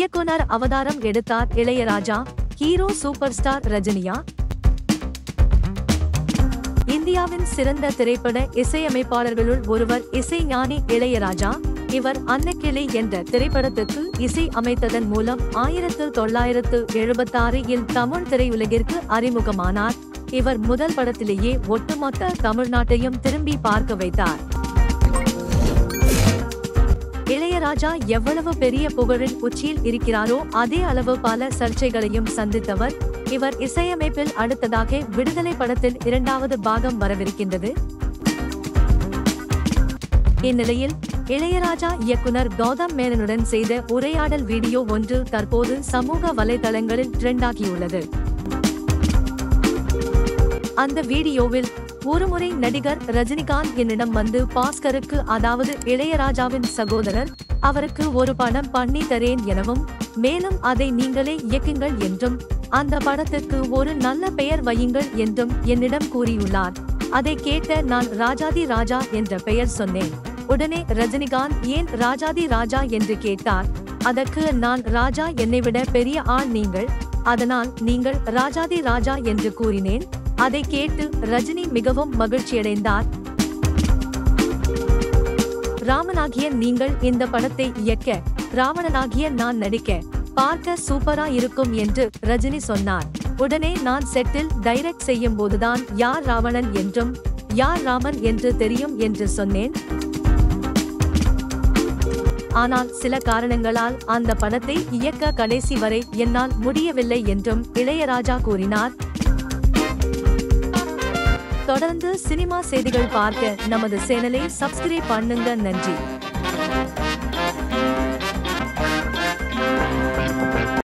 இயக்குனர் அவதாரம் எடுத்தார் இளையராஜா, ஹீரோ சூப்பர் ஸ்டார் ரஜினியா? இந்தியாவின் சிறந்த திரைப்பட இசையமைப்பாளர்களுள் ஒருவர் இசைஞானி இளையராஜா. இவர் அன்னக்கிளி என்ற திரைப்படத்துக்கு இசை அமைத்ததன் மூலம் 1976இல் தமிழ் திரையுலகிற்கு அறிமுகமானார். இவர் முதல் படத்திலேயே ஒட்டுமொத்த தமிழ்நாட்டையும் திரும்பி பார்க்க வைத்தார். இளையராஜா எவ்வளவு பெரிய புகழின் உச்சியில் இருக்கிறாரோ அதே அளவு பல சர்ச்சைகளையும் சந்தித்தவர். இவர் இசையமைப்பில் அடுத்ததாக விடுதலை படத்தில் 2வது பாகம் வரவிருக்கின்றது. இந்நிலையில் இளையராஜா இயக்குனர் கௌதம் மேனனுடன் செய்த உரையாடல் வீடியோ ஒன்று தற்போது சமூக வலைதளங்களில் ட்ரெண்டாகியுள்ளது. அந்த வீடியோவில் ஒருமுறை நடிகர் ரஜினிகாந்த் என்னிடம் வந்து பாஸ்கருக்கு, அதாவது இளையராஜாவின் சகோதரர், அவருக்கு ஒரு படம் பண்ணி தரேன் எனவும், மேலும் அதை நீங்களே இயக்குங்கள் என்றும், அந்த படத்துக்கு ஒரு நல்ல பெயர் வையுங்கள் என்றும் என்னிடம் கூறியுள்ளார். அதை கேட்ட நான் ராஜாதி ராஜா என்ற பெயர் சொன்னேன். உடனே ரஜினிகாந்த் ஏன் ராஜாதி ராஜா என்று கேட்டார். அதற்கு நான், ராஜா என்னைவிட பெரிய ஆள் நீங்கள், அதனால் நீங்கள் ராஜாதி ராஜா என்று கூறினேன். அதை கேட்டு ரஜினி மிகவும் மகிழ்ச்சியடைந்தார். ராமனாகிய நீங்கள் இந்த படத்தை இயக்க, ராவணனாகிய நான் நடிக்க, பார்க்க சூப்பரா இருக்கும் என்று ரஜினி சொன்னார். உடனே நான் செட்டில் டைரக்ட் செய்யும் போதுதான் யார் ராவணன் என்றும் யார் ராமன் என்று தெரியும் என்று சொன்னேன். ஆனால் சில காரணங்களால் அந்த படத்தை இயக்க கடைசி வரை என்னால் முடியவில்லை என்றும் இளையராஜா கூறினார். தொடர்ந்து சினிமா செய்திகள் பார்க்க நமது சேனலை சப்ஸ்கிரைப் பண்ணுங்க. நன்றி.